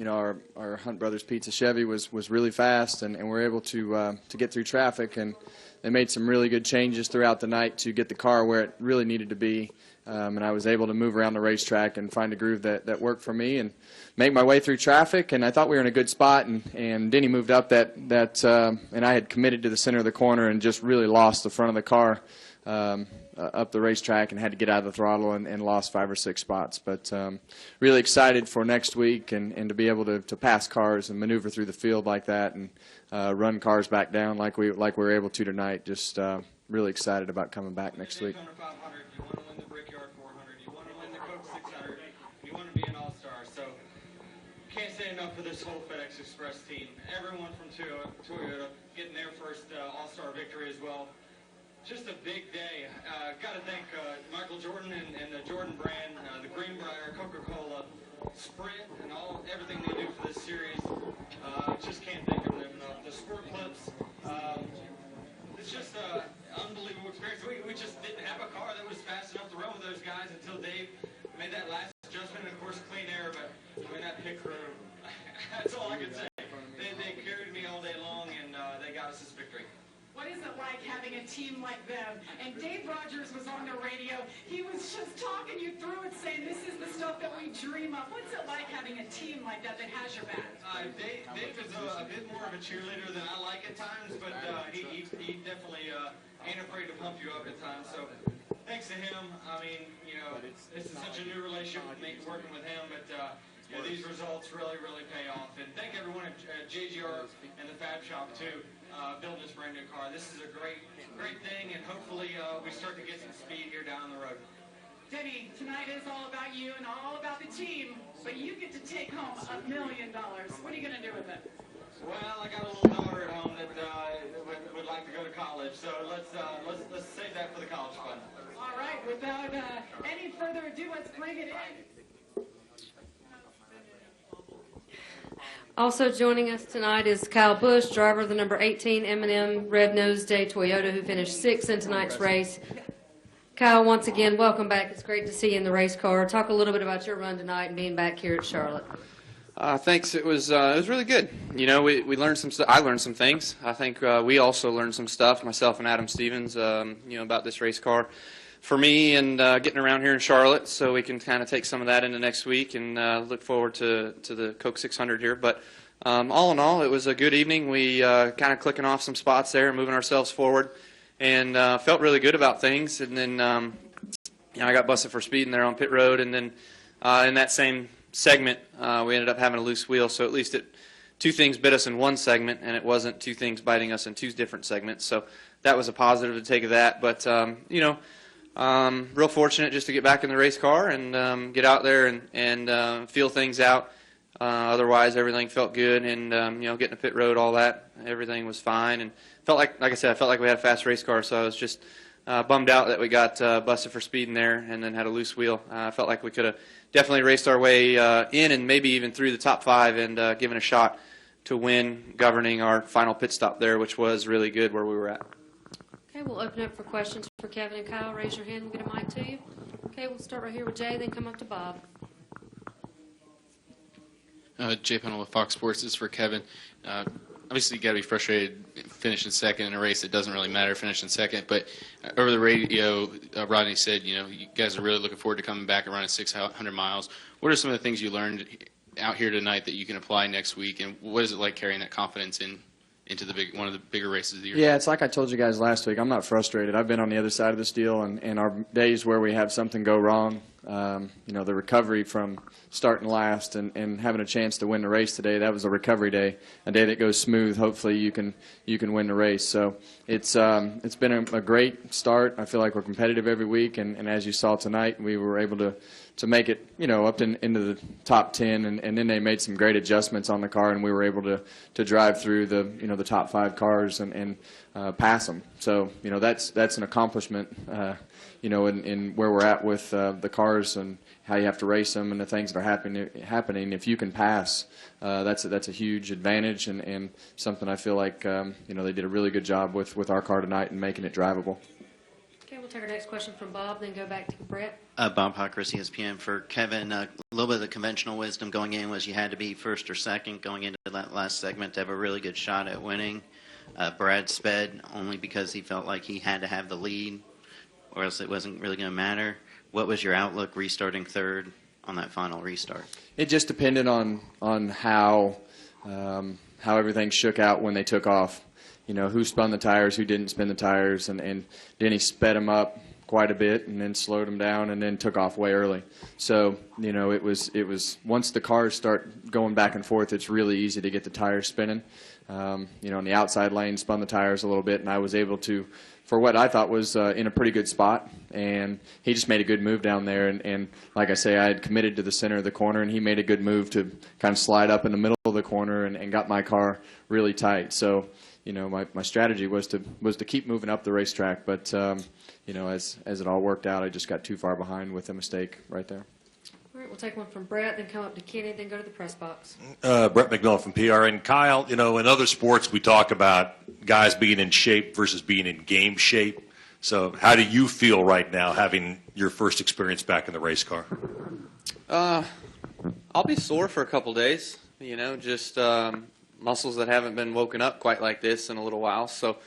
our Hunt Brothers Pizza Chevy was really fast, and we're able to get through traffic, and they made some really good changes throughout the night to get the car where it really needed to be. And I was able to move around the racetrack and find a groove that worked for me and make my way through traffic. And I thought we were in a good spot. And Denny moved up and I had committed to the center of the corner and just really lost the front of the car up the racetrack and had to get out of the throttle and lost 5 or 6 spots. But really excited for next week and to be able to pass cars and maneuver through the field like that and run cars back down like we were able to tonight. Just really excited about coming back next week. Can't say enough for this whole FedEx Express team. Everyone from Toyota getting their first All-Star victory as well. Just a big day. Got to thank Michael Jordan and the Jordan brand, the Greenbrier, Coca-Cola, Sprint, and everything they do for this series. Just can't thank them enough. The Sport Clips. It's just an unbelievable experience. We just didn't have a car that was fast enough to run with those guys until Dave made that last adjustment. And of course, clean air, but in that pit crew, that's all I can say. They carried me all day long, and they got us this victory. What is it like having a team like them? And Dave Rogers was on the radio. He was just talking you through it, saying this is the stuff that we dream of. What's it like having a team like that has your back? Dave is a bit more of a cheerleader than I like at times, but he definitely ain't afraid to pump you up at times. So thanks to him. I mean, this is such a new relationship with me working with him, but these results really pay off. And thank everyone at JGR and the Fab Shop too, building this brand new car. This is a great thing, and hopefully we start to get some speed here down the road. Denny, tonight is all about you and all about the team, but you get to take home $1 million. What are you going to do with it? Well, I got a little daughter at home that would like to go to college, so let's save that for the college fund. All right, without any further ado, let's bring it in. Also joining us tonight is Kyle Busch, driver of the number 18 M&M Red Nose Day Toyota, who finished 6th in tonight's race. Kyle, once again, welcome back. It's great to see you in the race car. Talk a little bit about your run tonight and being back here at Charlotte. Thanks. It was really good. We learned some stuff. I learned some things. I think we also learned some stuff, myself and Adam Stevens, about this race car for me and getting around here in Charlotte, so we can kind of take some of that into next week and look forward to the Coke 600 here. But all in all, it was a good evening. We kind of clicking off some spots there and moving ourselves forward, and felt really good about things. And then I got busted for speeding there on pit road, and then in that same segment we ended up having a loose wheel, so at least two things bit us in one segment, and it wasn't two things biting us in two different segments. So that was a positive to take of that. But real fortunate just to get back in the race car and get out there and feel things out. Otherwise, everything felt good, and getting to pit road, all that, everything was fine, and felt like I said, I felt like we had a fast race car. So I was just bummed out that we got busted for speeding there and then had a loose wheel. I felt like we could have definitely raced our way in and maybe even through the top 5 and given a shot to win, governing our final pit stop there, which was really good where we were at. Okay, we'll open up for questions for Kevin and Kyle. Raise your hand. We'll get a mic to you. Okay, we'll start right here with Jay, then come up to Bob. Jay Pennell with Fox Sports. This is for Kevin. Obviously, you got to be frustrated finishing second in a race. It doesn't really matter finishing second. But over the radio, Rodney said, you guys are really looking forward to coming back and running 600 miles. What are some of the things you learned out here tonight that you can apply next week? And what is it like carrying that confidence into one of the bigger races of the year? Yeah, it's like I told you guys last week. I'm not frustrated. I've been on the other side of this deal, and our days where we have something go wrong, the recovery from starting last and having a chance to win the race today, that was a recovery day, a day that goes smooth. Hopefully you can win the race. So it's been a great start. I feel like we're competitive every week, and as you saw tonight, we were able to make it, up into the top 10, and then they made some great adjustments on the car, and we were able to drive through the top 5 cars and pass them. So that's an accomplishment, in where we're at with the cars and how you have to race them and the things that are happening. If you can pass, that's a huge advantage and something I feel like they did a really good job with our car tonight and making it drivable. Okay, we'll take our next question from Bob, then go back to Brett. Bob Hawkers, ESPN. For Kevin, a little bit of the conventional wisdom going in was you had to be first or second going into that last segment to have a really good shot at winning. Brad sped only because he felt like he had to have the lead, or else it wasn't really going to matter. What was your outlook restarting third on that final restart? It just depended on how everything shook out when they took off. You know, who spun the tires, who didn't spin the tires, and Denny sped them up quite a bit and then slowed them down and then took off way early. So, you know, it was once the cars start going back and forth, it's really easy to get the tires spinning. You know, in the outside lane, spun the tires a little bit, and I was able to, for what I thought was in a pretty good spot, and he just made a good move down there. And like I say, I had committed to the center of the corner, and he made a good move to kind of slide up in the middle of the corner and got my car really tight. So, you know, my strategy was to keep moving up the racetrack, but you know, as it all worked out, I just got too far behind with a mistake right there. All right, we'll take one from Brett, then come up to Kenny, then go to the press box. Brett McMillan from PR. And Kyle, you know, in other sports we talk about guys being in shape versus being in game shape. So how do you feel right now having your first experience back in the race car? I'll be sore for a couple days, you know, just muscles that haven't been woken up quite like this in a little while. So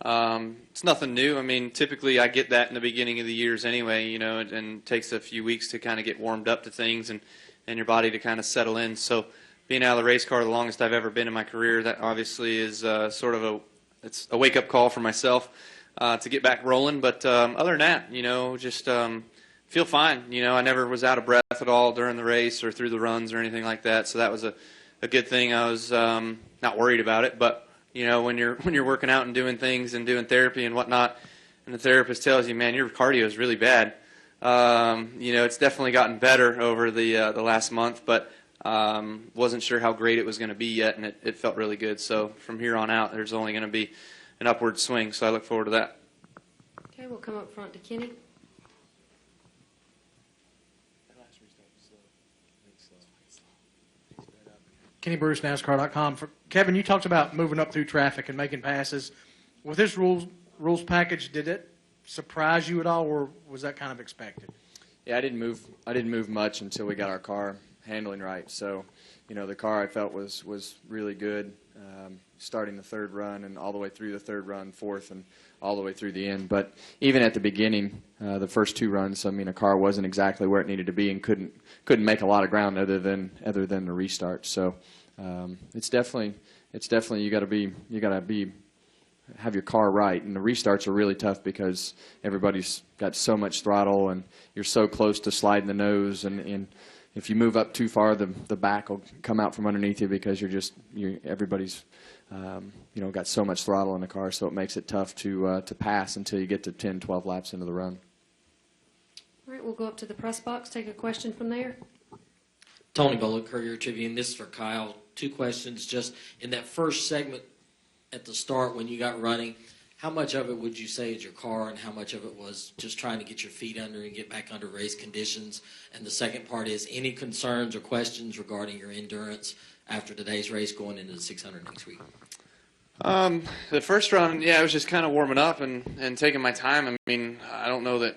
it's nothing new. I mean, typically I get that in the beginning of the years anyway, you know, and it takes a few weeks to kind of get warmed up to things and your body to kind of settle in. So being out of the race car the longest I've ever been in my career, that obviously is sort of it's a wake-up call for myself to get back rolling. But other than that, you know, just feel fine. You know, I never was out of breath at all during the race or through the runs or anything like that. So that was a good thing. I was not worried about it, but you know, when you're working out and doing things and doing therapy and whatnot, and the therapist tells you, man, your cardio is really bad. You know, it's definitely gotten better over the last month, but wasn't sure how great it was going to be yet, and it felt really good. So from here on out, there's only going to be an upward swing. So I look forward to that. Okay, we'll come up front to Kenny. Kenny Bruce, NASCAR.com. Kevin, you talked about moving up through traffic and making passes. With this rules package, did it surprise you at all, or was that kind of expected? Yeah, I didn't move much until we got our car handling right. So, you know, the car I felt was really good, starting the third run and all the way through the third run, fourth, and all the way through the end. But even at the beginning, the first two runs, I mean, a car wasn't exactly where it needed to be and couldn't make a lot of ground other than the restart. So it's definitely you got to have your car right, and the restarts are really tough because everybody's got so much throttle and you're so close to sliding the nose, and if you move up too far, the back will come out from underneath you because everybody's you know, got so much throttle in the car, so it makes it tough to pass until you get to 10, 12 laps into the run. All right, we'll go up to the press box, take a question from there. Tony Bullock, Courier Tribune. This is for Kyle. Two questions. Just in that first segment at the start when you got running, how much of it would you say is your car and how much of it was just trying to get your feet under and get back under race conditions? And the second part is any concerns or questions regarding your endurance after today's race going into the 600 next week? The first run, yeah, I was just kind of warming up and taking my time. I mean, I don't know that,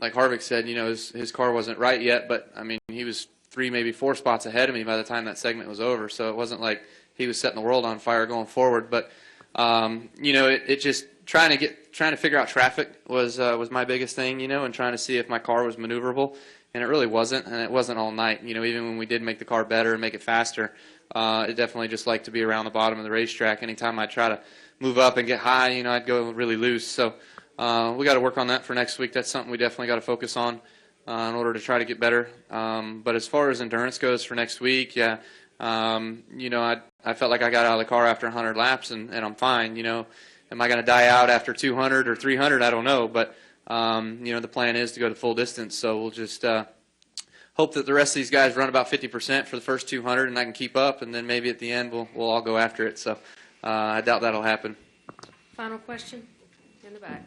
like Harvick said, you know, his car wasn't right yet, but, I mean, he was 3, maybe 4 spots ahead of me by the time that segment was over, so it wasn't like he was setting the world on fire going forward. But, you know, it just trying to figure out traffic was my biggest thing, you know, and trying to see if my car was maneuverable, and it really wasn't, and it wasn't all night. You know, even when we did make the car better and make it faster, it definitely just liked to be around the bottom of the racetrack. Anytime I try to move up and get high, you know, I'd go really loose. So we got to work on that for next week. That's something we definitely got to focus on in order to try to get better. But as far as endurance goes for next week, yeah, you know, I felt like I got out of the car after 100 laps, and I'm fine. You know, am I going to die out after 200 or 300? I don't know, but you know, the plan is to go to full distance. So we'll just hope that the rest of these guys run about 50% for the first 200, and I can keep up, and then maybe at the end we'll all go after it. So I doubt that'll happen. Final question in the back.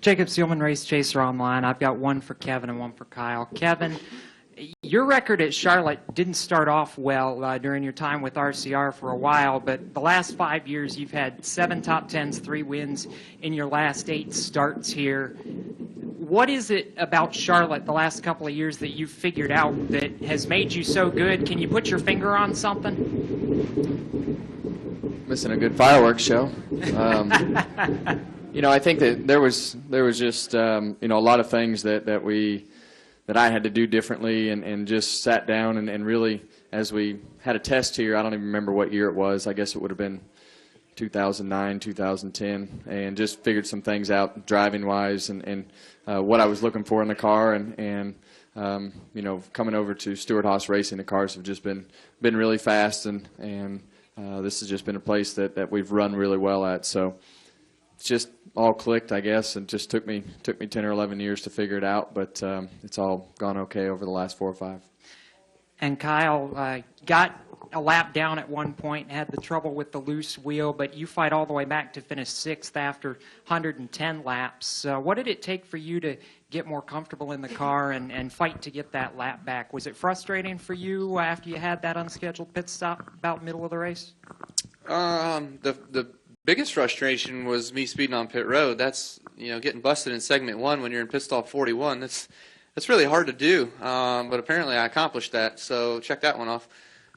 Jacob Seelman, Race Chaser Online. I've got one for Kevin and one for Kyle. Kevin, Your record at Charlotte didn't start off well during your time with RCR for a while, but the last 5 years you've had 7 top 10s, 3 wins in your last 8 starts here. What is it about Charlotte the last couple of years that you've figured out that has made you so good? Can you put your finger on something? Missing a good fireworks show. I think that there was just a lot of things that I had to do differently, and just sat down and really, as we had a test here, I don't even remember what year it was. I guess it would have been 2009, 2010, and just figured some things out driving wise, and what I was looking for in the car, and coming over to Stewart-Haas Racing, the cars have just been really fast, and this has just been a place that we've run really well at. So it's just all clicked, I guess, and just took me 10 or 11 years to figure it out, but it's all gone okay over the last 4 or 5. And Kyle got a lap down at one point, had the trouble with the loose wheel, but you fight all the way back to finish 6th after 110 laps. What did it take for you to get more comfortable in the car and fight to get that lap back? Was it frustrating for you after you had that unscheduled pit stop about middle of the race? The biggest frustration was me speeding on pit road. That's, getting busted in segment 1 when you're in pit stop 41. That's really hard to do, but apparently I accomplished that, so check that one off.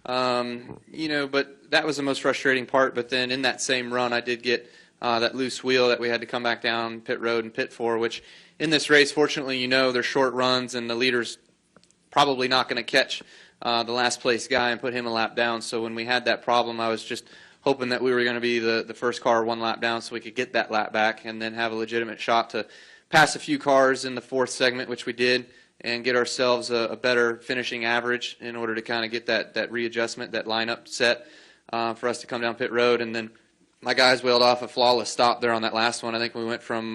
But that was the most frustrating part. But then in that same run, I did get that loose wheel that we had to come back down pit road and pit for, which in this race, fortunately, they're short runs, and the leader's probably not going to catch the last place guy and put him a lap down. So when we had that problem, I was just hoping that we were going to be the first car 1 lap down so we could get that lap back and then have a legitimate shot to pass a few cars in the 4th segment, which we did, and get ourselves a better finishing average in order to kind of get that readjustment, that lineup set for us to come down pit road. And then my guys wheeled off a flawless stop there on that last one. I think we went from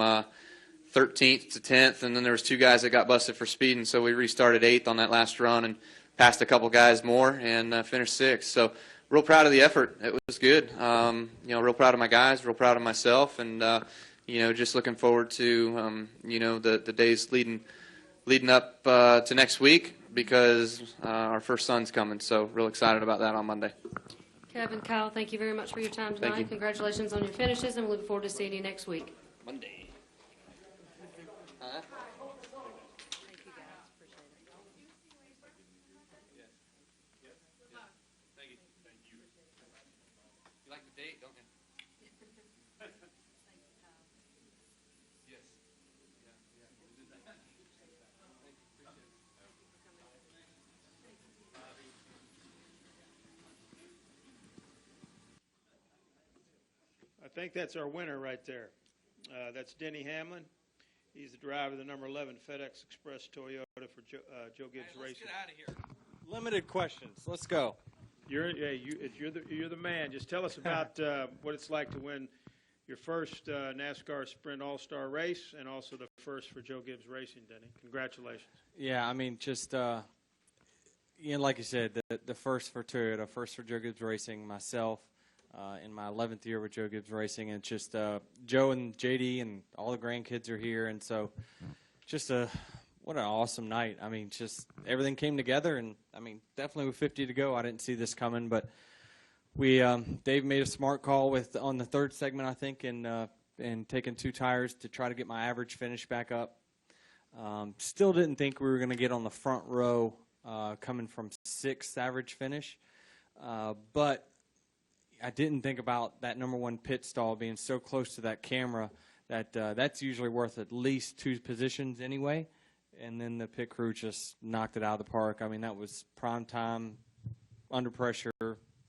13th to 10th, and then there was 2 guys that got busted for speeding, so we restarted 8th on that last run and passed a couple guys more and finished 6th. So real proud of the effort. It was good. Real proud of my guys, real proud of myself, and just looking forward to the days leading up to next week, because our first son's coming. So real excited about that on Monday. Kevin, Kyle, thank you very much for your time tonight. Thank you. Congratulations on your finishes, and we look forward to seeing you next week. Monday. You like the date, don't you? Yes. I think that's our winner right there. That's Denny Hamlin. He's the driver of the number 11 FedEx Express Toyota for Joe Gibbs Racing. Let's get out of here. Limited questions. Let's go. You're the man. Just tell us about what it's like to win your first NASCAR Sprint All-Star race, and also the first for Joe Gibbs Racing, Denny. Congratulations. Yeah, I mean, just like you said, the first for Toyota, first for Joe Gibbs Racing, myself. In my 11th year with Joe Gibbs Racing, and just Joe and JD and all the grandkids are here, and so just what an awesome night. I mean, just everything came together, and I mean, definitely with 50 to go, I didn't see this coming, but we Dave made a smart call on the 3rd segment, I think, and taking 2 tires to try to get my average finish back up. Still didn't think we were going to get on the front row coming from 6th average finish, but I didn't think about that number 1 pit stall being so close to that camera that that's usually worth at least 2 positions anyway. And then the pit crew just knocked it out of the park. I mean, that was prime time, under pressure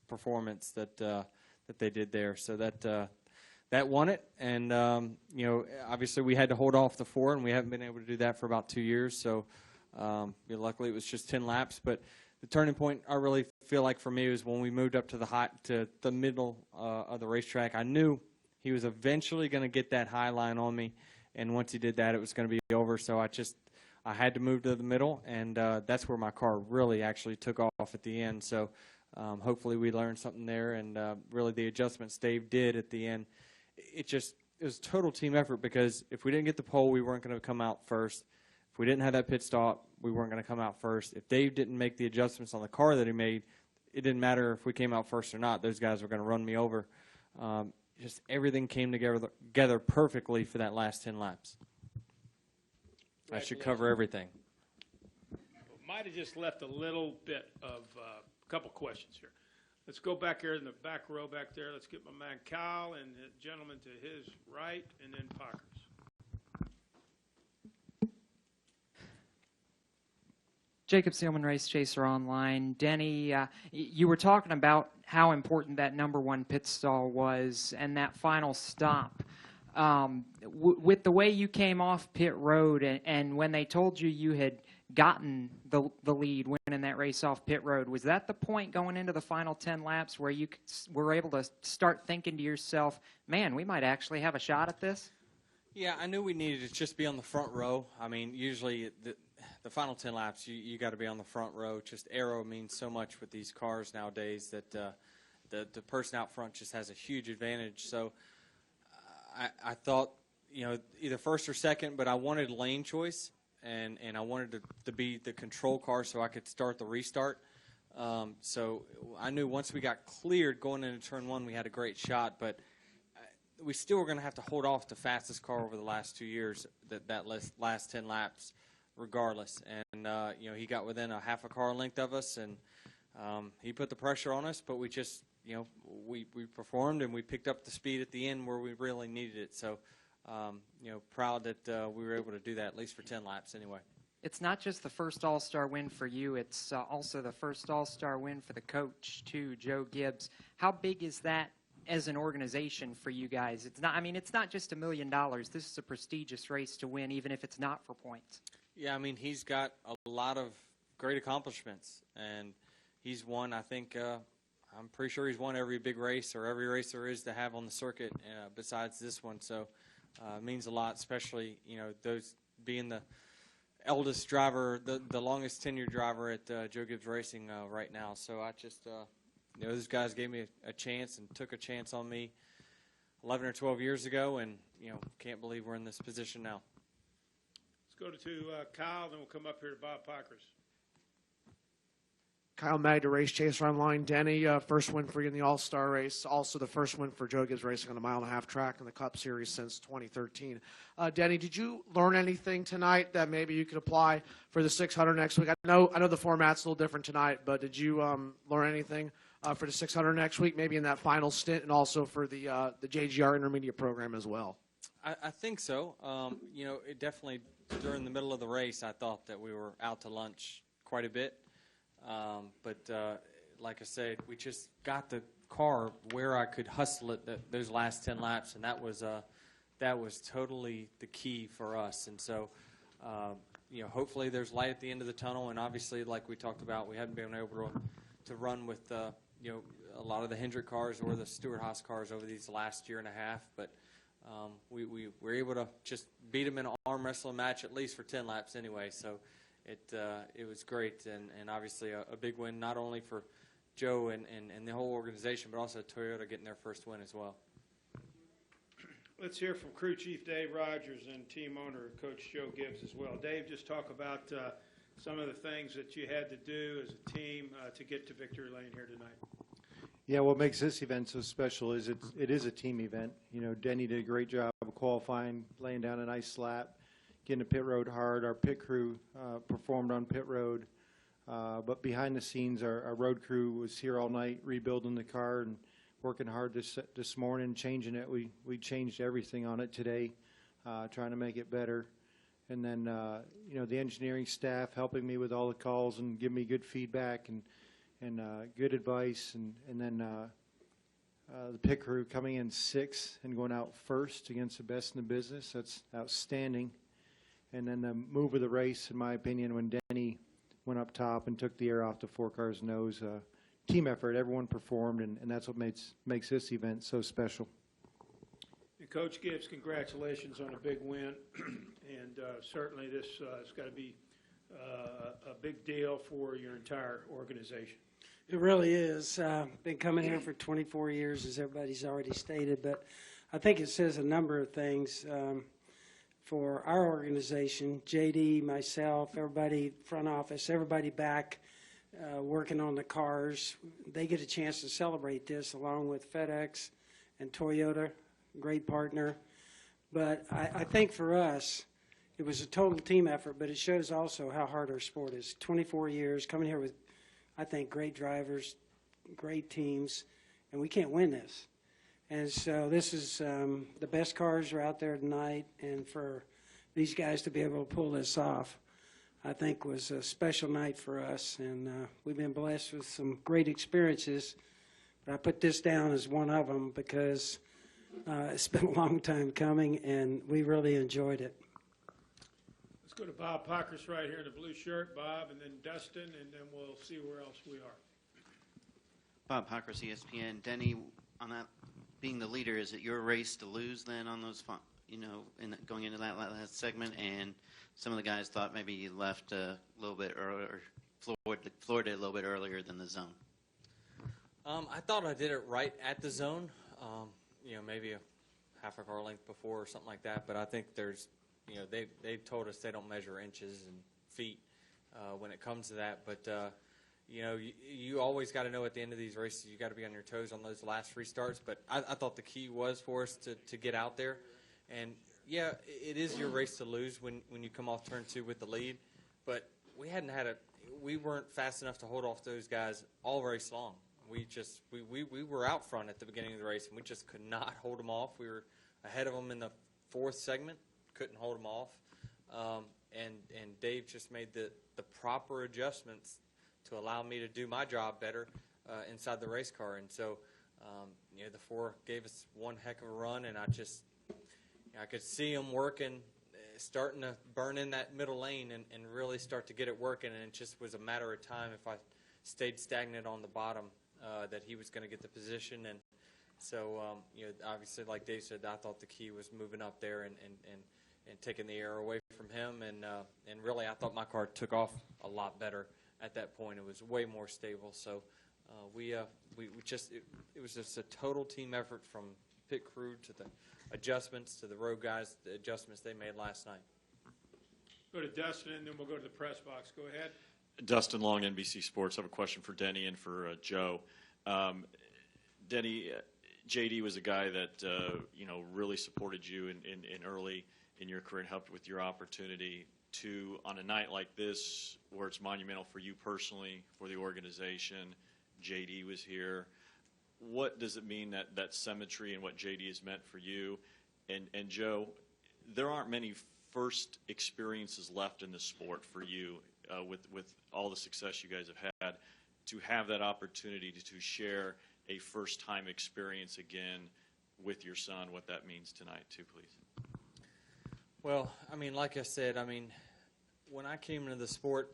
performance that they did there. So that won it. And obviously we had to hold off the 4, and we haven't been able to do that for about 2 years. So luckily it was just 10 laps, but the turning point, I really feel like for me, was when we moved up to the middle of the racetrack. I knew he was eventually going to get that high line on me, and once he did that, it was going to be over. So I had to move to the middle, and that's where my car really actually took off at the end. So hopefully we learned something there, and really the adjustments Dave did at the end, it was total team effort, because if we didn't get the pole, we weren't going to come out first. If we didn't have that pit stop, we weren't going to come out first. If Dave didn't make the adjustments on the car that he made, it didn't matter if we came out first or not. Those guys were going to run me over. Just everything came together perfectly for that last 10 laps. I should cover everything. Might have just left a little bit of a couple questions here. Let's go back here in the back row back there. Let's get my man Kyle and the gentleman to his right, and then Parker's. Jacob Seelman, Race Chaser Online. Denny, you were talking about how important that #1 pit stall was and that final stop. With the way you came off pit road and when they told you you had gotten the lead winning that race off pit road, was that the point going into the final 10 laps where you were able to start thinking to yourself, man, we might actually have a shot at this? Yeah, I knew we needed to just be on the front row. I mean, usually the final 10 laps, you got to be on the front row. Just aero means so much with these cars nowadays that the person out front just has a huge advantage. So I thought, either first or second, but I wanted lane choice, and I wanted to be the control car so I could start the restart. So I knew once we got cleared going into turn 1, we had a great shot, but we still were going to have to hold off the fastest car over the last 2 years, that last 10 laps, regardless. And, he got within a half a car length of us, and he put the pressure on us, but we just, we performed and we picked up the speed at the end where we really needed it. So, proud that we were able to do that, at least for 10 laps anyway. It's not just the first All-Star win for you. It's also the first All-Star win for the coach, too, Joe Gibbs. How big is that as an organization for you guys? It's not just $1 million. This is a prestigious race to win, even if it's not for points. Yeah, he's got a lot of great accomplishments, and he's won, I think, I'm pretty sure he's won every big race or every race there is to have on the circuit besides this one. So it means a lot, especially, those being the eldest driver, the longest tenured driver at Joe Gibbs Racing right now. So I just, those guys gave me a chance and took a chance on me 11 or 12 years ago, and, can't believe we're in this position now. Let's go to Kyle, then we'll come up here to Bob Parkers. Kyle Magda, Race Chaser Online. Denny, first win for you in the All-Star race. Also the first win for Joe Gibbs Racing on the 1.5 mile track in the Cup Series since 2013. Denny, did you learn anything tonight that maybe you could apply for the 600 next week? I know the format's a little different tonight, but did you learn anything for the 600 next week, maybe in that final stint, and also for the JGR Intermediate program as well? I think so. It definitely, during the middle of the race, I thought that we were out to lunch quite a bit. But like I said, we just got the car where I could hustle it those last 10 laps, and that was totally the key for us. And so, hopefully there's light at the end of the tunnel. And obviously, like we talked about, we hadn't been able to run with a lot of the Hendrick cars or the Stewart-Haas cars over these last year and a half. But we were able to just beat them in an arm wrestling match, at least for 10 laps anyway. So it was great, and obviously a big win not only for Joe and the whole organization, but also Toyota getting their first win as well. Let's hear from crew chief Dave Rogers and team owner Coach Joe Gibbs as well. Dave, just talk about some of the things that you had to do as a team to get to victory lane here tonight. Yeah, what makes this event so special is it is a team event. Denny did a great job of qualifying, laying down a nice lap, getting to pit road hard. Our pit crew performed on pit road. But behind the scenes, our road crew was here all night rebuilding the car and working hard this morning, changing it. We changed everything on it today, trying to make it better. And then, the engineering staff helping me with all the calls and giving me good feedback and good advice. And then the pit crew coming in 6th and going out first against the best in the business. That's outstanding. And then the move of the race, in my opinion, when Denny went up top and took the air off the 4 cars' nose, team effort, everyone performed, and that's what makes this event so special. And Coach Gibbs, congratulations on a big win, and certainly this has got to be a big deal for your entire organization. It really is. Been coming here for 24 years, as everybody's already stated, but I think it says a number of things. for our organization, JD, myself, everybody, front office, everybody back working on the cars. They get a chance to celebrate this along with FedEx and Toyota, great partner. But I think for us, it was a total team effort, but it shows also how hard our sport is. 24 years, coming here with, I think, great drivers, great teams, and we can't win this. And so this is the best cars are out there tonight, and for these guys to be able to pull this off, I think was a special night for us. And we've been blessed with some great experiences, but I put this down as one of them because it's been a long time coming, and we really enjoyed it. Let's go to Bob Pockers right here in the blue shirt, Bob, and then Dustin, and then we'll see where else we are. Bob Pockers, ESPN. Denny, on that being the leader, is it your race to lose then on those, going into that last segment? And some of the guys thought maybe you left a little bit earlier, floored it a little bit earlier than the zone. I thought I did it right at the zone, maybe a half a car length before or something like that. But I think there's, they told us they don't measure inches and feet when it comes to that. But you always got to know at the end of these races, you got to be on your toes on those last restarts. But I thought the key was for us to get out there. And, yeah, it is your race to lose when you come off turn 2 with the lead. But we weren't fast enough to hold off those guys all race long. We were out front at the beginning of the race, and we just could not hold them off. We were ahead of them in the 4th segment, couldn't hold them off. And Dave just made the proper adjustments to allow me to do my job better inside the race car. And so, the 4 gave us one heck of a run, and I could see them working, starting to burn in that middle lane and really start to get it working. And it just was a matter of time if I stayed stagnant on the bottom that he was going to get the position. And so, obviously, like Dave said, I thought the key was moving up there and taking the air away from him. And really, I thought my car took off a lot better at that point. It was way more stable. So it was just a total team effort from pit crew to the adjustments to the road guys, the adjustments they made last night. Go to Dustin, and then we'll go to the press box. Go ahead. Dustin Long, NBC Sports. I have a question for Denny and for Joe. Denny, JD was a guy that really supported you in early in your career and helped with your opportunity to, on a night like this, where it's monumental for you personally, for the organization. JD was here. What does it mean, that symmetry and what JD has meant for you? And Joe, there aren't many first experiences left in the sport for you with all the success you guys have had, to have that opportunity to share a first-time experience again with your son, what that means tonight too, please. Well, like I said, when I came into the sport,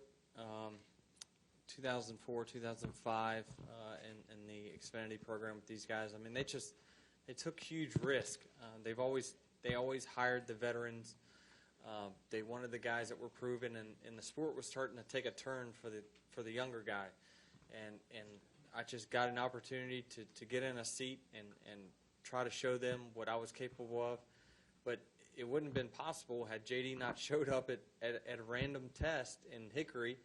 2004, 2005, in the Xfinity program with these guys, they took huge risk. They always hired the veterans. They wanted the guys that were proven, and the sport was starting to take a turn for the younger guy. And I just got an opportunity to get in a seat and try to show them what I was capable of. But it wouldn't have been possible had JD not showed up at a random test in Hickory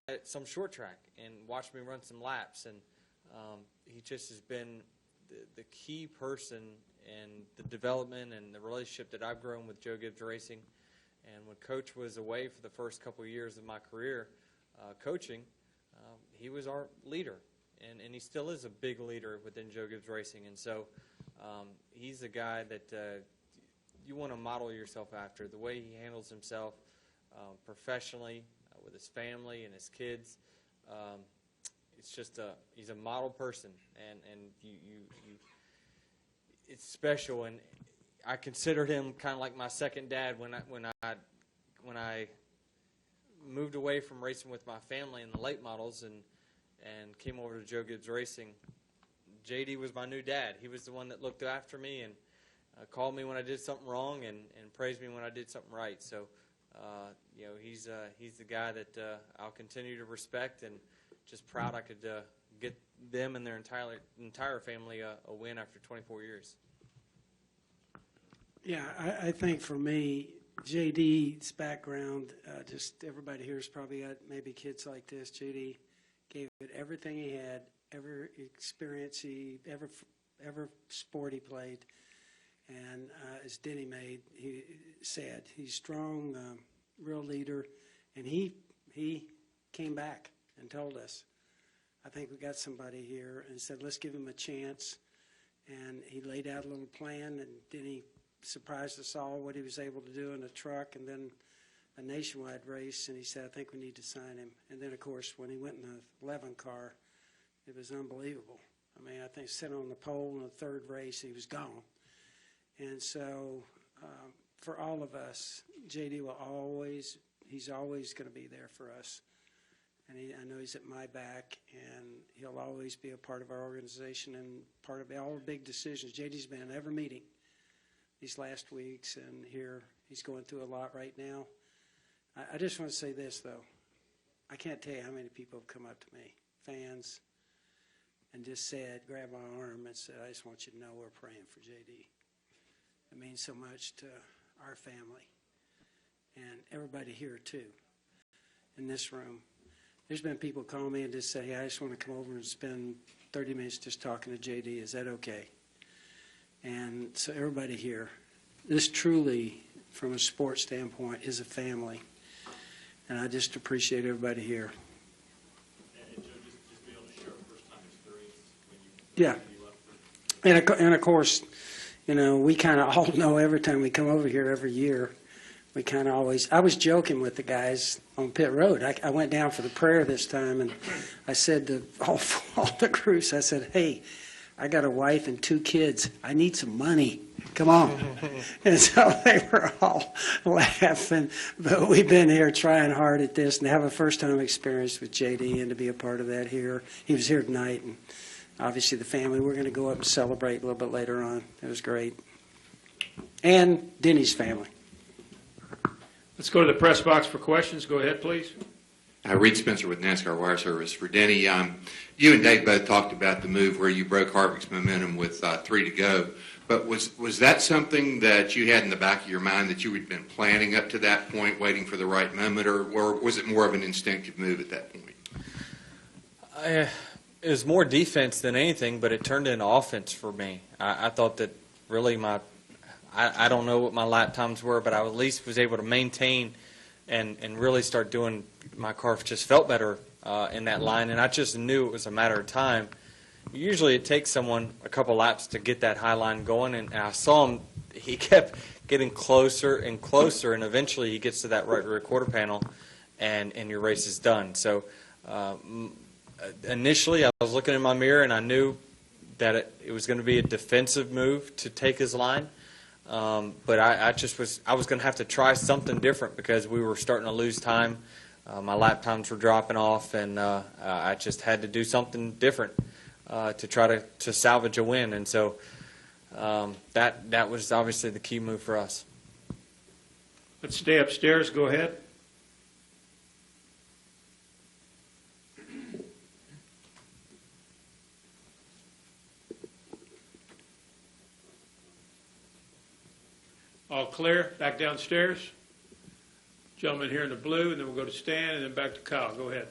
at some short track and watched me run some laps. And he just has been the key person in the development and the relationship that I've grown with Joe Gibbs Racing. And when Coach was away for the first couple of years of my career coaching, he was our leader. And he still is a big leader within Joe Gibbs Racing. And so he's the guy that you want to model yourself after, the way he handles himself professionally with his family and his kids. It's just he's a model person, and it's special. And I considered him kind of like my second dad when I moved away from racing with my family in the late models and came over to Joe Gibbs Racing. JD was my new dad. He was the one that looked after me and called me when I did something wrong and praised me when I did something right. So, he's the guy that I'll continue to respect, and just proud I could get them and their entire family a win after 24 years. Yeah, I think for me, JD's background, just everybody here has probably got maybe kids like this. JD gave it everything he had, every experience ever sport he played. And as Denny he said, he's strong, real leader, and he came back and told us, I think we got somebody here, and said, let's give him a chance. And he laid out a little plan, and Denny surprised us all what he was able to do in a truck, and then a nationwide race, and he said, I think we need to sign him. And then, of course, when he went in the 11 car, it was unbelievable. I mean, I think sitting on the pole in the third race, he was gone. And so for all of us, JD he's always going to be there for us. And I know he's at my back, and he'll always be a part of our organization and part of all the big decisions. JD's been in every meeting these last weeks, and here he's going through a lot right now. I just want to say this, though. I can't tell you how many people have come up to me, fans, and just grabbed my arm and said, I just want you to know we're praying for JD. It means so much to our family and everybody here, too, in this room. There's been people call me and just say, hey, I just want to come over and spend 30 minutes just talking to JD. Is that okay? And so everybody here, this truly, from a sports standpoint, is a family. And I just appreciate everybody here. And Joe, just be able to share a first-time experience when you And of course, you know, we kind of all know every time we come over here every year, we kind of always, I was joking with the guys on pit road. I went down for the prayer this time, and I said to all the crews, I said, hey, I got a wife and 2 kids. I need some money. Come on. And so they were all laughing. But we've been here trying hard at this and to have a first-time experience with JD and to be a part of that here. He was here tonight, and obviously the family. We're going to go up and celebrate a little bit later on. It was great. And Denny's family. Let's go to the press box for questions. Go ahead, please. Reed Spencer with NASCAR Wire Service. For Denny, you and Dave both talked about the move where you broke Harvick's momentum with 3 to go. But was that something that you had in the back of your mind that you had been planning up to that point, waiting for the right moment, or was it more of an instinctive move at that point? It was more defense than anything, but it turned into offense for me. I thought that really I don't know what my lap times were, but I at least was able to maintain and really start doing, my car just felt better in that line, and I just knew it was a matter of time. Usually it takes someone a couple laps to get that high line going, and I saw him, he kept getting closer and closer, and eventually he gets to that right rear quarter panel, and your race is done. So initially I was looking in my mirror, and I knew that it was going to be a defensive move to take his line. But I was going to have to try something different because we were starting to lose time. My lap times were dropping off, and I just had to do something different to try to salvage a win. And so that was obviously the key move for us. Let's stay upstairs. Go ahead. All clear. Back downstairs. Gentleman here in the blue, and then we'll go to Stan, and then back to Kyle. Go ahead.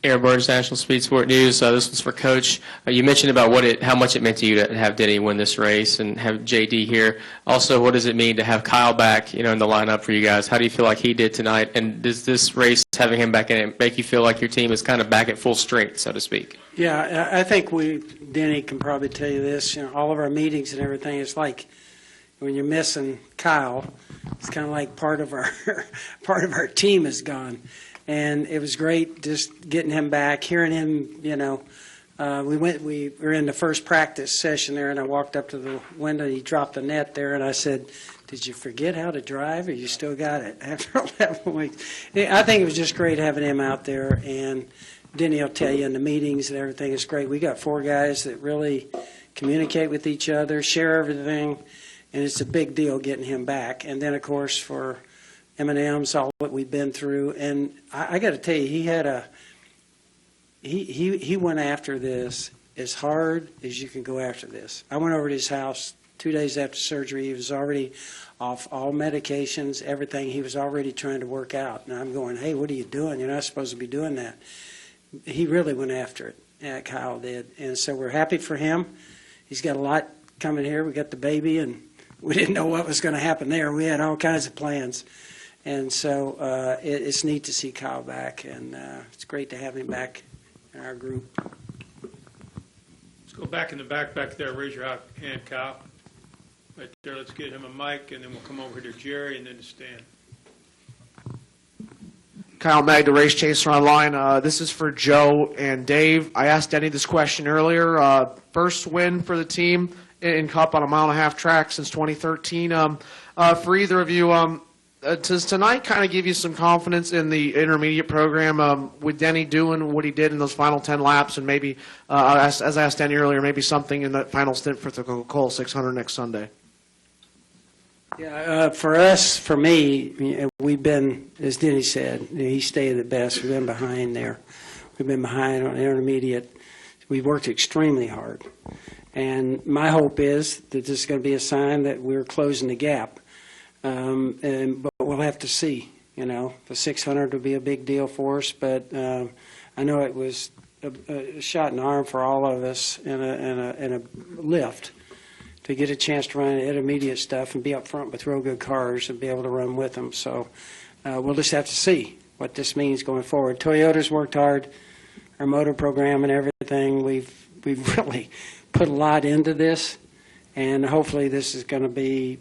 Aaron Burns, National Speed Sport News. This was for Coach. You mentioned about how much it meant to you to have Denny win this race and have JD here. Also, what does it mean to have Kyle back, in the lineup for you guys? How do you feel like he did tonight? And does this race, having him back in it, make you feel like your team is kind of back at full strength, so to speak? Yeah, I think Denny can probably tell you this. All of our meetings and everything, it's like when you're missing Kyle, it's kind of like part of our team is gone. And it was great just getting him back, hearing him, we were in the first practice session there, and I walked up to the window, he dropped the net there, and I said, did you forget how to drive, or you still got it after 11 weeks? I think it was just great having him out there, and Denny will tell you in the meetings and everything, it's great. We got 4 guys that really communicate with each other, share everything, and it's a big deal getting him back. And then, of course, for M&M's, all what we've been through, and I got to tell you, he went after this as hard as you can go after this. I went over to his house 2 days after surgery. He was already off all medications, everything. He was already trying to work out. And I'm going, hey, what are you doing? You're not supposed to be doing that. He really went after it. Kyle did. And so we're happy for him. He's got a lot coming here. We got the baby, and we didn't know what was going to happen there. We had all kinds of plans. And so it's neat to see Kyle back, and it's great to have him back in our group. Let's go back in the back there. Raise your hand, Kyle. Right there. Let's get him a mic, and then we'll come over to Jerry and then to Stan. Kyle Mag, the Race Chaser Online. This is for Joe and Dave. I asked Denny this question earlier. First win for the team in Cup on a 1.5 mile track since 2013. For either of you, does tonight kind of give you some confidence in the intermediate program with Denny doing what he did in those final 10 laps, and maybe, as I asked Denny earlier, maybe something in that final stint for the Coca-Cola 600 next Sunday? Yeah, for us, for me, we've been, as Denny said, he stayed the best. We've been behind there. We've been behind on the intermediate. We've worked extremely hard. And my hope is that this is going to be a sign that we're closing the gap. But we'll have to see. The 600 will be a big deal for us, but I know it was a shot in the arm for all of us and a lift to get a chance to run intermediate stuff and be up front with real good cars and be able to run with them. So we'll just have to see what this means going forward. Toyota's worked hard, our motor program and everything. We've really put a lot into this, and hopefully this is going to be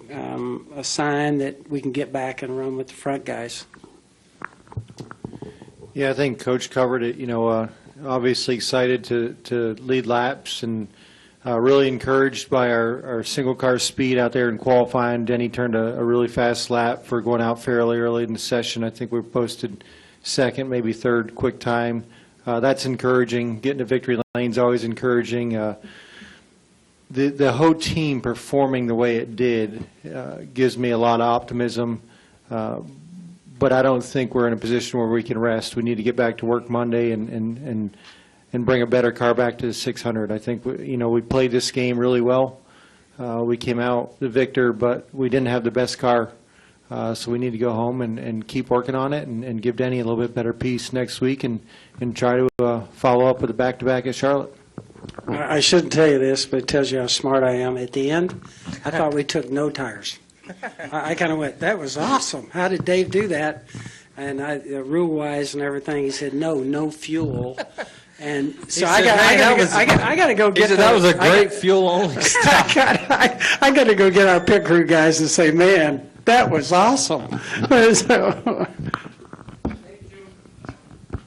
a sign that we can get back and run with the front guys. Yeah, I think Coach covered it. Obviously excited to lead laps, and really encouraged by our single car speed out there in qualifying. Denny turned a really fast lap for going out fairly early in the session. I think we posted second, maybe third quick time. That's encouraging. Getting to victory lane is always encouraging. The whole team performing the way it did gives me a lot of optimism. But I don't think we're in a position where we can rest. We need to get back to work Monday and bring a better car back to the 600. I think we played this game really well. We came out the victor, but we didn't have the best car. So we need to go home and keep working on it and give Denny a little bit better piece next week and try to follow up with a back-to-back at Charlotte. I shouldn't tell you this, but it tells you how smart I am. At the end, I thought we took no tires. I kind of went, that was awesome. How did Dave do that? And rule-wise and everything, he said, no fuel. And so I got to go get. He said that was a great fuel-only stop. I got to go get our pit crew guys and say, man, that was awesome. So,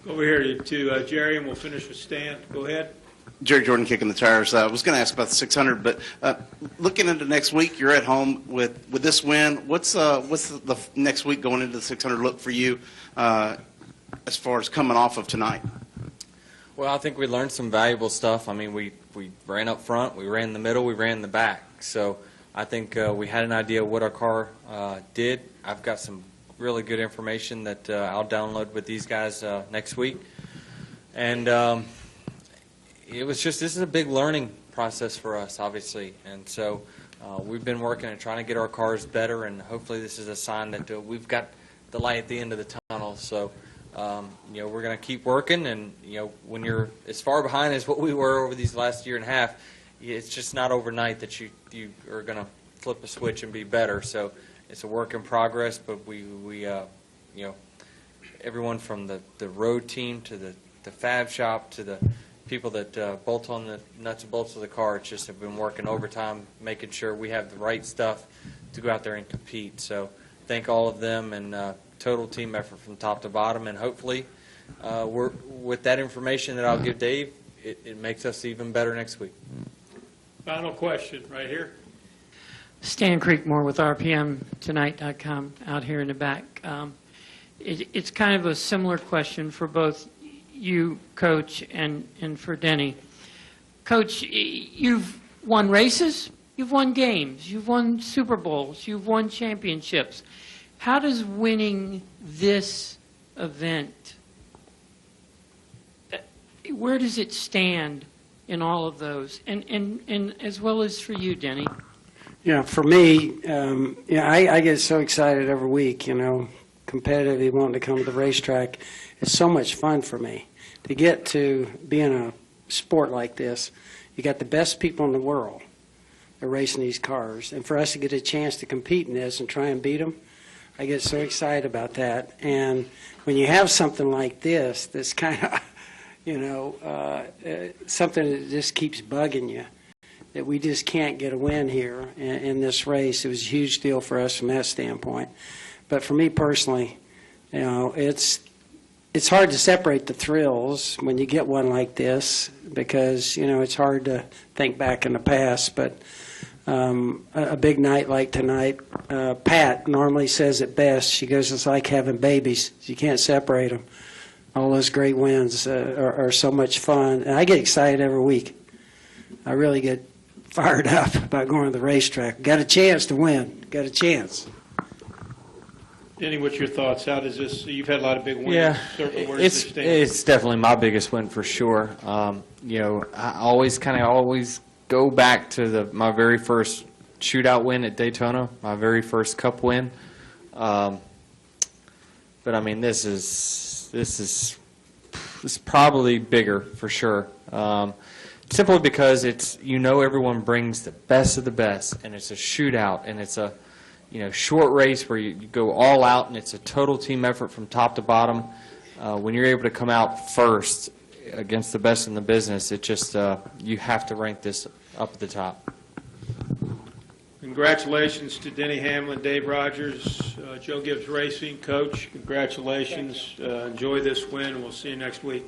Over here to Jerry, and we'll finish with Stan. Go ahead. Jerry Jordan kicking the tires. I was going to ask about the 600, but looking into next week, you're at home with this win. What's the next week going into the 600 look for you as far as coming off of tonight? Well, I think we learned some valuable stuff. I mean, we ran up front, we ran in the middle, we ran in the back. So I think we had an idea of what our car did. I've got some really good information that I'll download with these guys next week. And it was just, this is a big learning process for us, obviously. And so we've been working and trying to get our cars better, and hopefully this is a sign that we've got the light at the end of the tunnel. So, we're going to keep working, and, when you're as far behind as what we were over these last year and a half, it's just not overnight that you are going to flip a switch and be better. So it's a work in progress, but we everyone from the road team to the fab shop to the people that bolt on the nuts and bolts of the car, just have been working overtime, making sure we have the right stuff to go out there and compete. So thank all of them, and total team effort from top to bottom. And hopefully, with that information that I'll give Dave, it makes us even better next week. Final question right here. Stan Creekmore with RPMTonight.com out here in the back. It's kind of a similar question for both you, Coach, and for Denny. Coach, you've won races, you've won games, you've won Super Bowls, you've won championships. How does winning this event, where does it stand in all of those? And as well as for you, Denny. For me, I get so excited every week, competitively wanting to come to the racetrack. It's so much fun for me to get to be in a sport like this. You got the best people in the world that are racing these cars, and for us to get a chance to compete in this and try and beat them, I get so excited about that. And when you have something like this, that's kind of, something that just keeps bugging you, that we just can't get a win here in this race. It was a huge deal for us from that standpoint. But for me personally, it's hard to separate the thrills when you get one like this because, it's hard to think back in the past. But a big night like tonight, Pat normally says it best. She goes, it's like having babies. You can't separate them. All those great wins are so much fun. And I get excited every week. I really get fired up about going to the racetrack. Got a chance to win. Got a chance. Denny, what's your thoughts? How does this? You've had a lot of big wins. Yeah, Certainly, where does this stand? it's definitely my biggest win for sure. I always go back to my very first shootout win at Daytona, my very first Cup win. But I mean, this is probably bigger for sure. Simply because everyone brings the best of the best, and it's a shootout, and it's a short race where you go all out, and it's a total team effort from top to bottom. When you're able to come out first against the best in the business, it just you have to rank this up at the top. Congratulations to Denny Hamlin, Dave Rogers, Joe Gibbs Racing, Coach. Congratulations. Enjoy this win, and we'll see you next week.